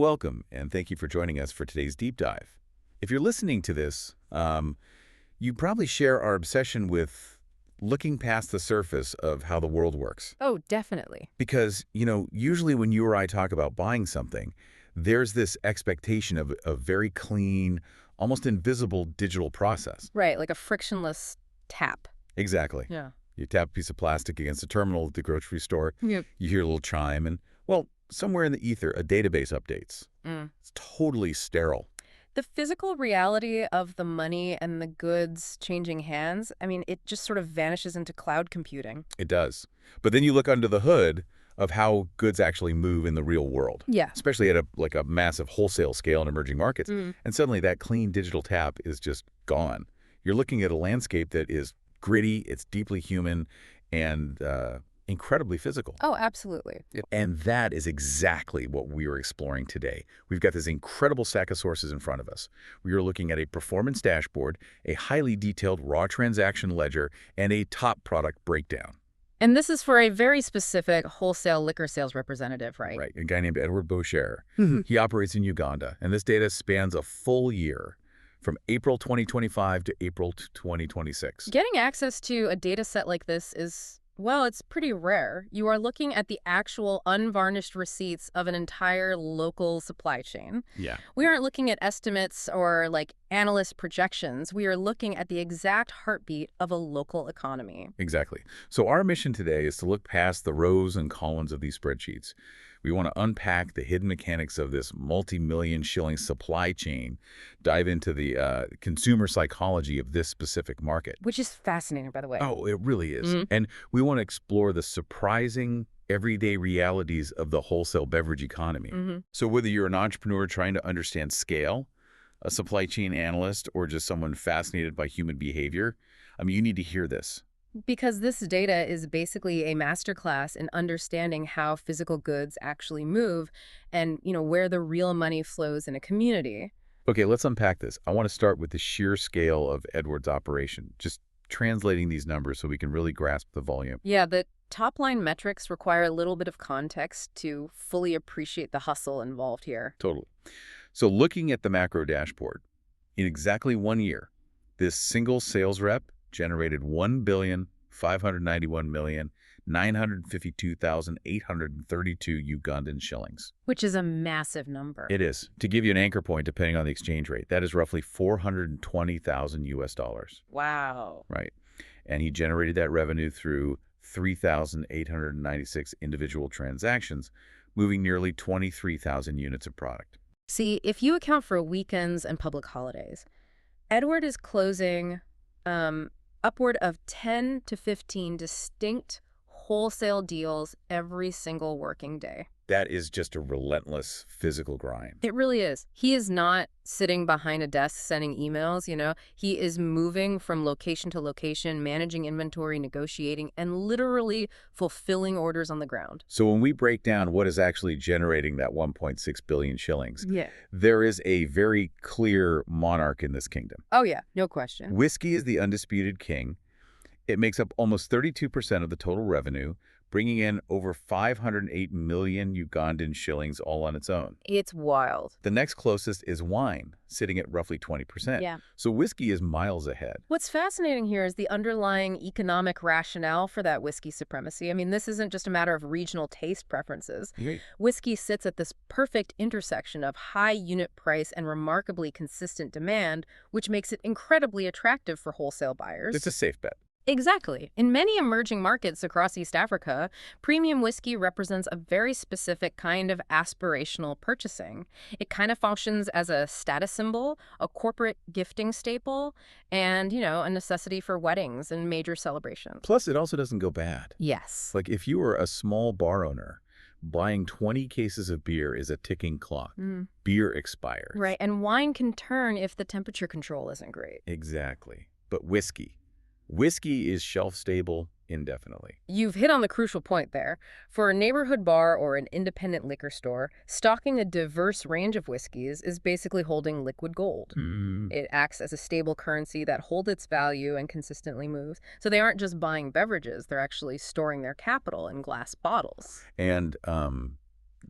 Welcome, and thank you for joining us for today's deep dive. If you're listening to this, you probably share our obsession with looking past the surface of how the world works. Oh, definitely. Because, usually when you or I talk about buying something, there's this expectation of a very clean, almost invisible digital process. Right, like a frictionless tap. Exactly. Yeah. You tap a piece of plastic against a terminal at the grocery store, Yep. you hear a little chime, and, well, somewhere in the ether, a database updates. Mm. It's totally sterile. The physical reality of the money and the goods changing hands, it just sort of vanishes into cloud computing. It does. But then you look under the hood of how goods actually move in the real world, Yeah. especially at a massive wholesale scale in emerging markets. Mm. And suddenly that clean digital tap is just gone. You're looking at a landscape that is gritty, it's deeply human, and incredibly physical. Oh, absolutely. And that is exactly what we are exploring today. We've got this incredible stack of sources in front of us. We are looking at a performance dashboard, a highly detailed raw transaction ledger, and a top product breakdown. And this is for a very specific wholesale liquor sales representative, right? Right, a guy named Edward Boucher. Mhm. He operates in Uganda, and this data spans a full year, from April 2025 to April 2026. Getting access to a data set like this is, well, it's pretty rare. You are looking at the actual unvarnished receipts of an entire local supply chain. Yeah. We aren't looking at estimates or analyst projections. We are looking at the exact heartbeat of a local economy. Exactly. So our mission today is to look past the rows and columns of these spreadsheets. We want to unpack the hidden mechanics of this multi-million shilling supply chain, dive into the consumer psychology of this specific market. Which is fascinating, by the way. Oh, it really is. Mhm. And we want to explore the surprising everyday realities of the wholesale beverage economy. hmm So whether you're an entrepreneur trying to understand scale, a supply chain analyst, or just someone fascinated by human behavior, you need to hear this. Because this data is basically a masterclass in understanding how physical goods actually move and, where the real money flows in a community. Okay, let's unpack this. I want to start with the sheer scale of Edward's operation, just translating these numbers so we can really grasp the volume. Yeah, the top-line metrics require a little bit of context to fully appreciate the hustle involved here. Totally. So looking at the macro dashboard, in exactly 1 year, this single sales rep generated 1,591,952,832 Ugandan shillings. Which is a massive number. It is. To give you an anchor point, depending on the exchange rate, that is roughly 420,000 US dollars. Wow. Right. And he generated that revenue through 3,896 individual transactions, moving nearly 23,000 units of product. See, if you account for weekends and public holidays, Edward is closing upward of 10 to 15 distinct wholesale deals every single working day. That is just a relentless physical grind. It really is. He is not sitting behind a desk sending emails, He is moving from location to location, managing inventory, negotiating, and literally fulfilling orders on the ground. So when we break down what is actually generating that 1.6 billion shillings, Yeah. there is a very clear monarch in this kingdom. Oh, yeah. No question. Whiskey is the undisputed king. It makes up almost 32% of the total revenue, bringing in over 508 million Ugandan shillings all on its own. It's wild. The next closest is wine, sitting at roughly 20%. Yeah. So whiskey is miles ahead. What's fascinating here is the underlying economic rationale for that whiskey supremacy. This isn't just a matter of regional taste preferences. Right. Whiskey sits at this perfect intersection of high unit price and remarkably consistent demand, which makes it incredibly attractive for wholesale buyers. It's a safe bet. Exactly. In many emerging markets across East Africa, premium whiskey represents a very specific kind of aspirational purchasing. It kind of functions as a status symbol, a corporate gifting staple, and, a necessity for weddings and major celebrations. Plus, it also doesn't go bad. Yes. Like if you were a small bar owner, buying 20 cases of beer is a ticking clock. Beer expires. Right, and wine can turn if the temperature control isn't great. Exactly. But whiskey is shelf-stable indefinitely. You've hit on the crucial point there. For a neighborhood bar or an independent liquor store, stocking a diverse range of whiskeys is basically holding liquid gold. It acts as a stable currency that holds its value and consistently moves. So they aren't just buying beverages, they're actually storing their capital in glass bottles. And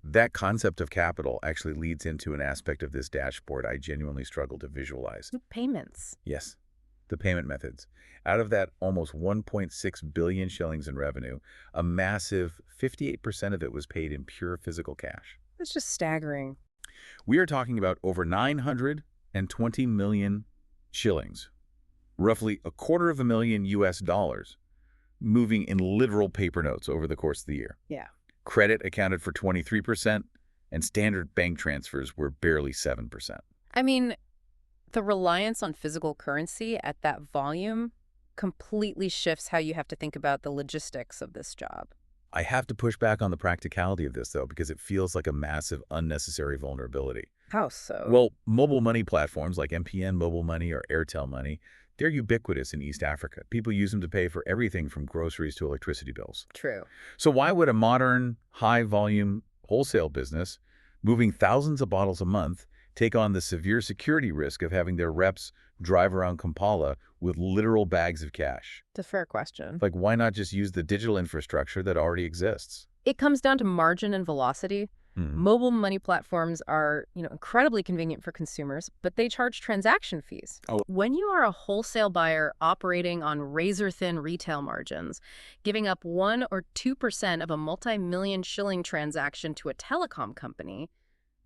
That concept of capital actually leads into an aspect of this dashboard I genuinely struggle to visualize. Payments. Yes, the payment methods. Out of that almost 1.6 billion shillings in revenue, a massive 58% of it was paid in pure physical cash. That's just staggering. We are talking about over 920 million shillings, roughly a quarter of a million US dollars, moving in literal paper notes over the course of the year. Yeah. Credit accounted for 23%, and standard bank transfers were barely 7%. I mean, the reliance on physical currency at that volume completely shifts how you have to think about the logistics of this job. I have to push back on the practicality of this, though, because it feels like a massive, unnecessary vulnerability. How so? Well, mobile money platforms like MPN Mobile Money or Airtel Money, they're ubiquitous in East Africa. People use them to pay for everything from groceries to electricity bills. True. So why would a modern, high-volume wholesale business moving thousands of bottles a month take on the severe security risk of having their reps drive around Kampala with literal bags of cash? It's a fair question. Like, why not just use the digital infrastructure that already exists? It comes down to margin and velocity. Mobile money platforms are, incredibly convenient for consumers, but they charge transaction fees. Oh. When you are a wholesale buyer operating on razor-thin retail margins, giving up 1 or 2% of a multi-million shilling transaction to a telecom company,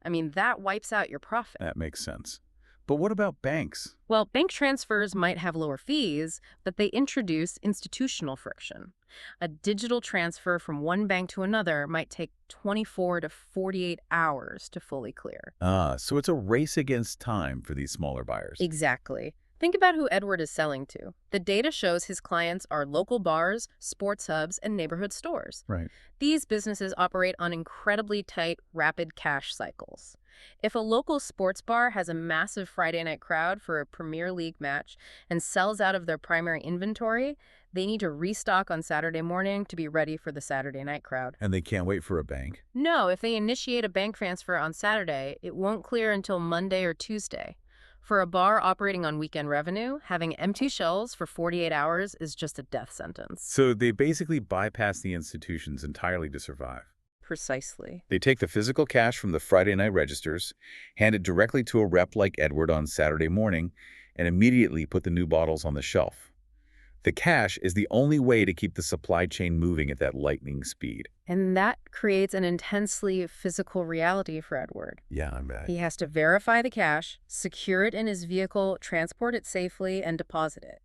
that wipes out your profit. That makes sense. But what about banks? Well, bank transfers might have lower fees, but they introduce institutional friction. A digital transfer from one bank to another might take 24 to 48 hours to fully clear. So it's a race against time for these smaller buyers. Exactly. Think about who Edward is selling to. The data shows his clients are local bars, sports hubs, and neighborhood stores. Right. These businesses operate on incredibly tight, rapid cash cycles. If a local sports bar has a massive Friday night crowd for a Premier League match and sells out of their primary inventory, they need to restock on Saturday morning to be ready for the Saturday night crowd. And they can't wait for a bank? No, if they initiate a bank transfer on Saturday, it won't clear until Monday or Tuesday. For a bar operating on weekend revenue, having empty shelves for 48 hours is just a death sentence. So they basically bypass the institutions entirely to survive. Precisely. They take the physical cash from the Friday night registers, hand it directly to a rep like Edward on Saturday morning, and immediately put the new bottles on the shelf. The cash is the only way to keep the supply chain moving at that lightning speed. And that creates an intensely physical reality for Edward. Yeah, I bet. He has to verify the cash, secure it in his vehicle, transport it safely, and deposit it.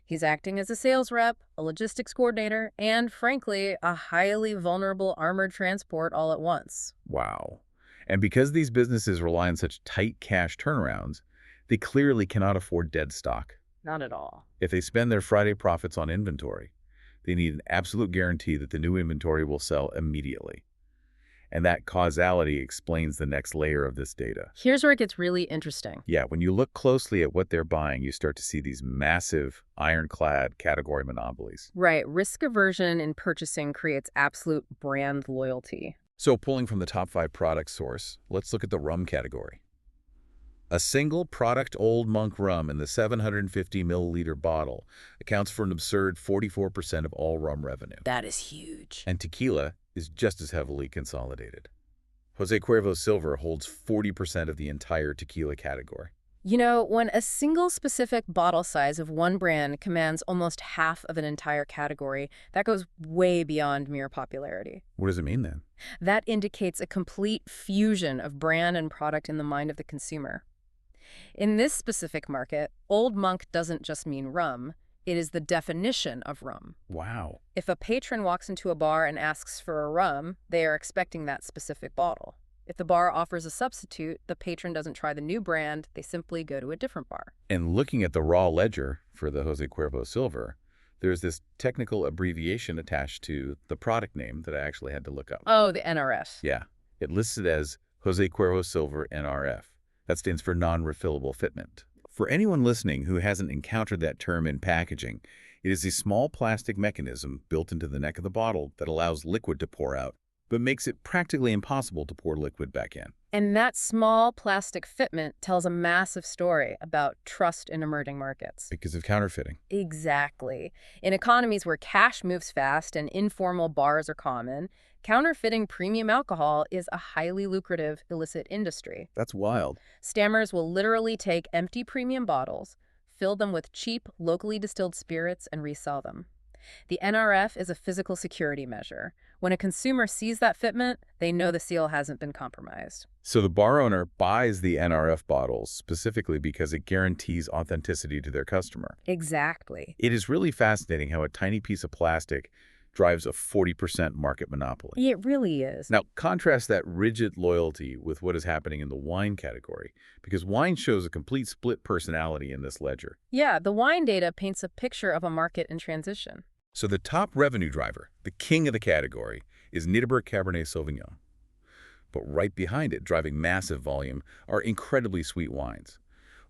He's acting as a sales rep, a logistics coordinator, and, frankly, a highly vulnerable armored transport all at once. Wow. And because these businesses rely on such tight cash turnarounds, they clearly cannot afford dead stock. Not at all. If they spend their Friday profits on inventory, they need an absolute guarantee that the new inventory will sell immediately. And that causality explains the next layer of this data. Here's where it gets really interesting. Yeah, when you look closely at what they're buying, you start to see these massive, ironclad category monopolies. Right. Risk aversion in purchasing creates absolute brand loyalty. So pulling from the top 5 product source, let's look at the rum category. A single product Old Monk rum in the 750 milliliter bottle accounts for an absurd 44% of all rum revenue. That is huge. And tequila is just as heavily consolidated. Jose Cuervo Silver holds 40% of the entire tequila category. When a single specific bottle size of one brand commands almost half of an entire category, that goes way beyond mere popularity. What does it mean then? That indicates a complete fusion of brand and product in the mind of the consumer. In this specific market, Old Monk doesn't just mean rum. It is the definition of rum. Wow. If a patron walks into a bar and asks for a rum, they are expecting that specific bottle. If the bar offers a substitute, the patron doesn't try the new brand, they simply go to a different bar. And looking at the raw ledger for the Jose Cuervo Silver, there's this technical abbreviation attached to the product name that I actually had to look up. Oh, the NRF. Yeah. It lists it as Jose Cuervo Silver NRF. That stands for non-refillable fitment. For anyone listening who hasn't encountered that term in packaging, it is a small plastic mechanism built into the neck of the bottle that allows liquid to pour out, but makes it practically impossible to pour liquid back in. And that small plastic fitment tells a massive story about trust in emerging markets. Because of counterfeiting. Exactly. In economies where cash moves fast and informal bars are common, Counterfeiting premium alcohol is a highly lucrative illicit industry. That's wild. Stammers will literally take empty premium bottles, fill them with cheap, locally distilled spirits, and resell them. The NRF is a physical security measure. When a consumer sees that fitment, they know the seal hasn't been compromised. So the bar owner buys the NRF bottles specifically because it guarantees authenticity to their customer. Exactly. It is really fascinating how a tiny piece of plastic drives a 40% market monopoly. It really is. Now, contrast that rigid loyalty with what is happening in the wine category, because wine shows a complete split personality in this ledger. Yeah, the wine data paints a picture of a market in transition. So the top revenue driver, the king of the category, is Nidderberg Cabernet Sauvignon. But right behind it, driving massive volume, are incredibly sweet wines.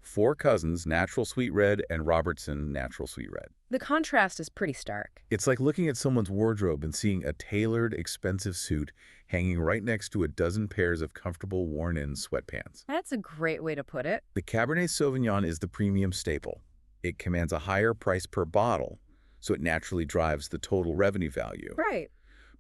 Four Cousins Natural Sweet Red and Robertson Natural Sweet Red. The contrast is pretty stark. It's like looking at someone's wardrobe and seeing a tailored, expensive suit hanging right next to a dozen pairs of comfortable, worn-in sweatpants. That's a great way to put it. The Cabernet Sauvignon is the premium staple. It commands a higher price per bottle, so it naturally drives the total revenue value. Right.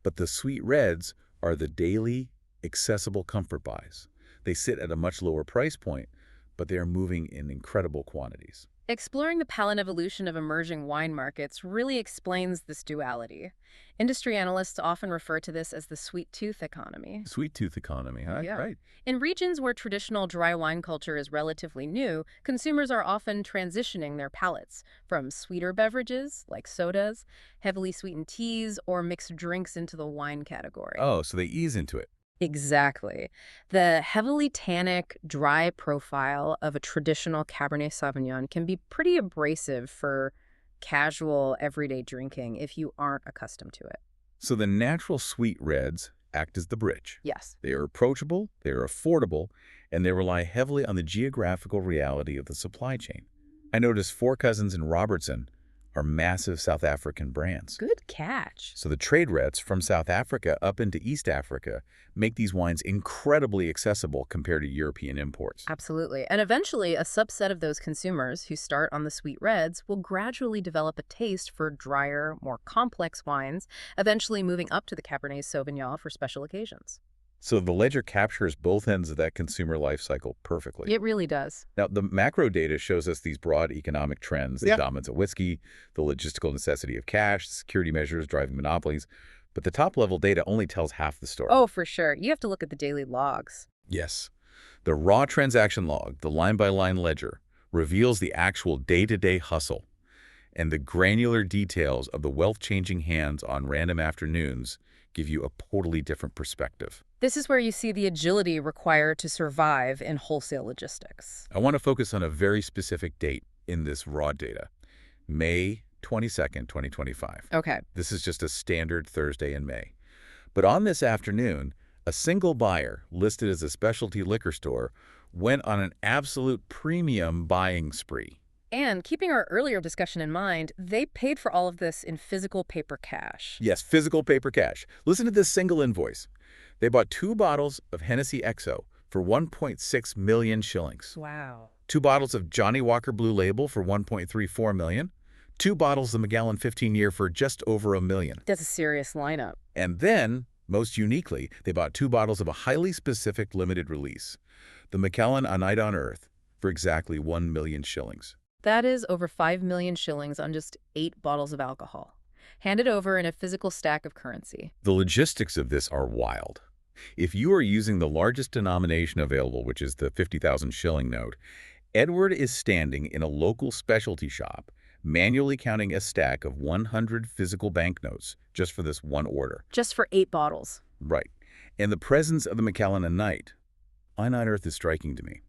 But the Sweet Reds are the daily, accessible comfort buys. They sit at a much lower price point, but they are moving in incredible quantities. Exploring the palate evolution of emerging wine markets really explains this duality. Industry analysts often refer to this as the sweet tooth economy. Sweet tooth economy, huh? Yeah. Right. In regions where traditional dry wine culture is relatively new, consumers are often transitioning their palates from sweeter beverages, like sodas, heavily sweetened teas, or mixed drinks into the wine category. Oh, so they ease into it. Exactly. The heavily tannic, dry profile of a traditional Cabernet Sauvignon can be pretty abrasive for casual, everyday drinking if you aren't accustomed to it. So the natural Sweet Reds act as the bridge. Yes. They are approachable, they are affordable, and they rely heavily on the geographical reality of the supply chain. I noticed Four Cousins and Robertson are massive South African brands. Good catch. So the trade routes from South Africa up into East Africa make these wines incredibly accessible compared to European imports. Absolutely. And eventually, a subset of those consumers who start on the sweet reds will gradually develop a taste for drier, more complex wines, eventually moving up to the Cabernet Sauvignon for special occasions. So the ledger captures both ends of that consumer life cycle perfectly. It really does. Now, the macro data shows us these broad economic trends, the dominance of whiskey, the logistical necessity of cash, security measures driving monopolies. But the top-level data only tells half the story. Oh, for sure. You have to look at the daily logs. Yes. The raw transaction log, the line-by-line ledger, reveals the actual day-to-day hustle. And the granular details of the wealth-changing hands on random afternoons give you a totally different perspective. This is where you see the agility required to survive in wholesale logistics. I want to focus on a very specific date in this raw data, May 22nd, 2025. Okay. This is just a standard Thursday in May. But on this afternoon, a single buyer listed as a specialty liquor store went on an absolute premium buying spree. And keeping our earlier discussion in mind, they paid for all of this in physical paper cash. Yes, physical paper cash. Listen to this single invoice. They bought 2 bottles of Hennessy XO for 1.6 million shillings. Wow. 2 bottles of Johnny Walker Blue Label for 1.34 million. 2 bottles of Macallan 15 Year for just over $1 million. That's a serious lineup. And then, most uniquely, they bought 2 bottles of a highly specific limited release, the Macallan A Night on Earth, for exactly 1 million shillings. That is over 5 million shillings on just 8 bottles of alcohol, handed over in a physical stack of currency. The logistics of this are wild. If you are using the largest denomination available, which is the 50,000 shilling note, Edward is standing in a local specialty shop, manually counting a stack of 100 physical banknotes just for this one order. Just for 8 bottles. Right. And the presence of the Macallan A Night on Earth is striking to me.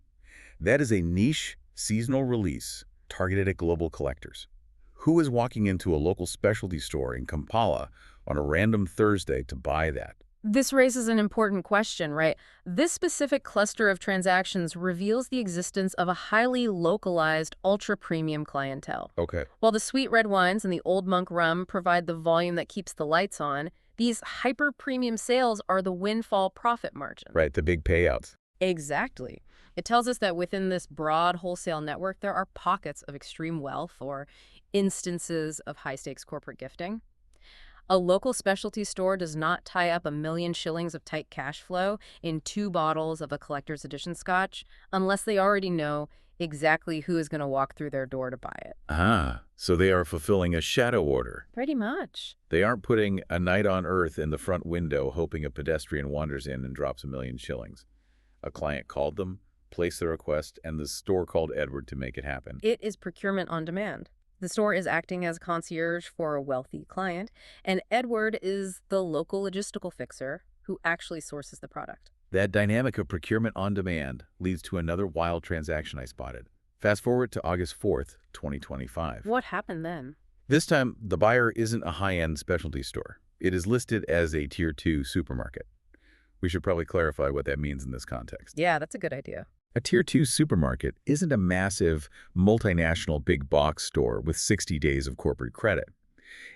That is a niche, seasonal release targeted at global collectors. Who is walking into a local specialty store in Kampala on a random Thursday to buy that? This raises an important question, right? This specific cluster of transactions reveals the existence of a highly localized, ultra-premium clientele. Okay. While the sweet red wines and the Old Monk rum provide the volume that keeps the lights on, these hyper-premium sales are the windfall profit margin. Right, the big payouts. Exactly. It tells us that within this broad wholesale network, there are pockets of extreme wealth or instances of high-stakes corporate gifting. A local specialty store does not tie up 1 million shillings of tight cash flow in 2 bottles of a collector's edition scotch unless they already know exactly who is going to walk through their door to buy it. Ah, so they are fulfilling a shadow order. Pretty much. They aren't putting a night on earth in the front window hoping a pedestrian wanders in and drops 1 million shillings. A client called them, placed the request, and the store called Edward to make it happen. It is procurement on demand. The store is acting as concierge for a wealthy client, and Edward is the local logistical fixer who actually sources the product. That dynamic of procurement on demand leads to another wild transaction I spotted. Fast forward to August 4th, 2025. What happened then? This time, the buyer isn't a high-end specialty store. It is listed as a Tier 2 supermarket. We should probably clarify what that means in this context. Yeah, that's a good idea. A Tier 2 supermarket isn't a massive, multinational big box store with 60 days of corporate credit.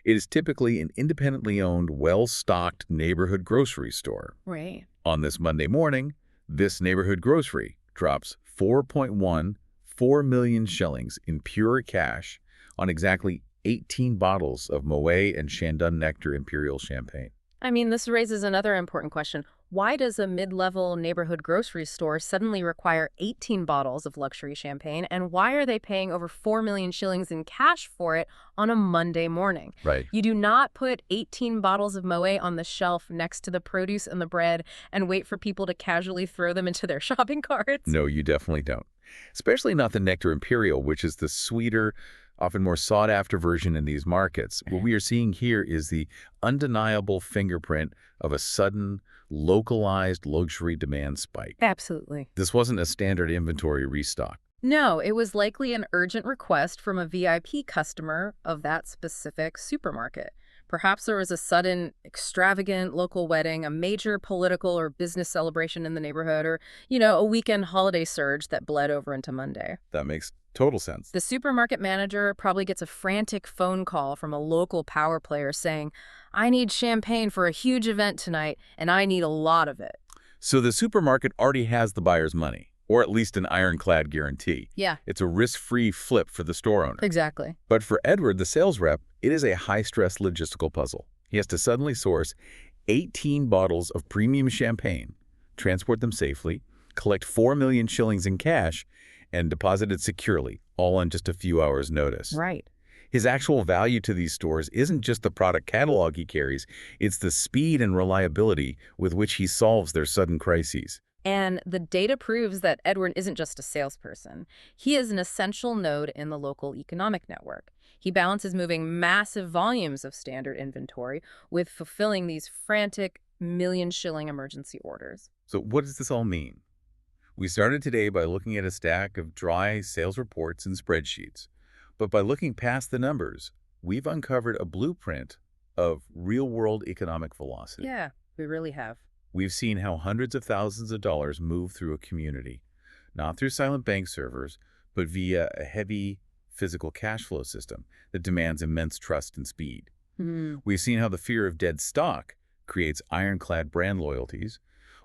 It is typically an independently owned, well-stocked neighborhood grocery store. Right. On this Monday morning, this neighborhood grocery drops 4.14 million shillings in pure cash on exactly 18 bottles of Moet and Chandon Nectar Imperial Champagne. I mean, this raises another important question. Why does a mid-level neighborhood grocery store suddenly require 18 bottles of luxury champagne, and why are they paying over 4 million shillings in cash for it on a Monday morning? Right. You do not put 18 bottles of Moet on the shelf next to the produce and the bread and wait for people to casually throw them into their shopping carts. No, you definitely don't. Especially not the Nectar Imperial, which is the sweeter, often more sought-after version in these markets. What we are seeing here is the undeniable fingerprint of a sudden, localized luxury demand spike. Absolutely. This wasn't a standard inventory restock. No, it was likely an urgent request from a VIP customer of that specific supermarket. Perhaps there was a sudden, extravagant local wedding, a major political or business celebration in the neighborhood, or, a weekend holiday surge that bled over into Monday. That makes total sense. The supermarket manager probably gets a frantic phone call from a local power player saying, "I need champagne for a huge event tonight, and I need a lot of it." So the supermarket already has the buyer's money, or at least an ironclad guarantee. Yeah, It's a risk-free flip for the store owner. exactly. But for Edward, the sales rep, it is a high-stress logistical puzzle. He has to suddenly source 18 bottles of premium champagne, transport them safely, collect 4 million shillings in cash, and deposit it securely, all on just a few hours' notice. Right. His actual value to these stores isn't just the product catalog he carries, it's the speed and reliability with which he solves their sudden crises. And the data proves that Edward isn't just a salesperson. He is an essential node in the local economic network. He balances moving massive volumes of standard inventory with fulfilling these frantic 1 million-shilling emergency orders. So what does this all mean? We started today by looking at a stack of dry sales reports and spreadsheets. But by looking past the numbers, we've uncovered a blueprint of real-world economic velocity. Yeah, we really have. We've seen how hundreds of thousands of dollars move through a community, not through silent bank servers, but via a heavy physical cash flow system that demands immense trust and speed. We've seen how the fear of dead stock creates ironclad brand loyalties,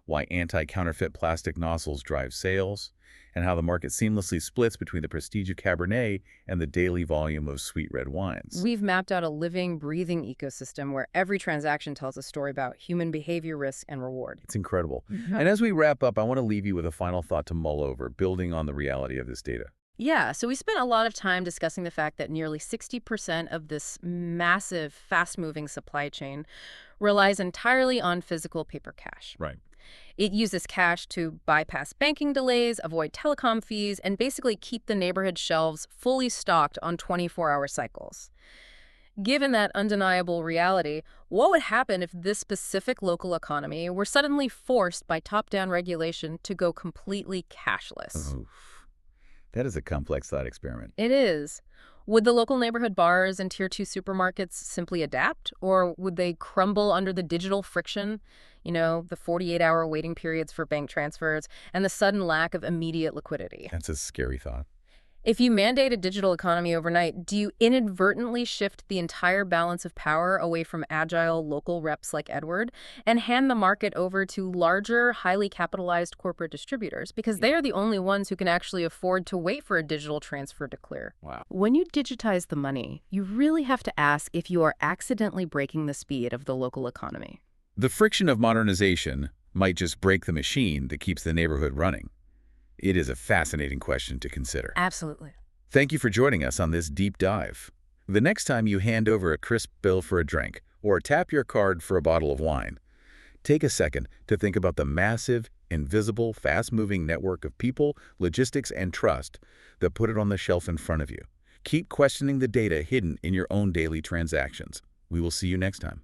why anti-counterfeit plastic nozzles drive sales, and how the market seamlessly splits between the prestige of Cabernet and the daily volume of sweet red wines. We've mapped out a living, breathing ecosystem where every transaction tells a story about human behavior, risk, and reward. It's incredible. And as we wrap up, I want to leave you with a final thought to mull over, building on the reality of this data. Yeah, so we spent a lot of time discussing the fact that nearly 60% of this massive, fast-moving supply chain relies entirely on physical paper cash. Right. It uses cash to bypass banking delays, avoid telecom fees, and basically keep the neighborhood shelves fully stocked on 24-hour cycles. Given that undeniable reality, what would happen if this specific local economy were suddenly forced by top-down regulation to go completely cashless? Oof. That is a complex thought experiment. It is. Would the local neighborhood bars and Tier 2 supermarkets simply adapt, or would they crumble under the digital friction, the 48-hour waiting periods for bank transfers, and the sudden lack of immediate liquidity? That's a scary thought. If you mandate a digital economy overnight, do you inadvertently shift the entire balance of power away from agile local reps like Edward and hand the market over to larger, highly capitalized corporate distributors? Because they are the only ones who can actually afford to wait for a digital transfer to clear. Wow. When you digitize the money, you really have to ask if you are accidentally breaking the speed of the local economy. The friction of modernization might just break the machine that keeps the neighborhood running. It is a fascinating question to consider. Absolutely. Thank you for joining us on this deep dive. The next time you hand over a crisp bill for a drink or tap your card for a bottle of wine, take a second to think about the massive, invisible, fast-moving network of people, logistics, and trust that put it on the shelf in front of you. Keep questioning the data hidden in your own daily transactions. We will see you next time.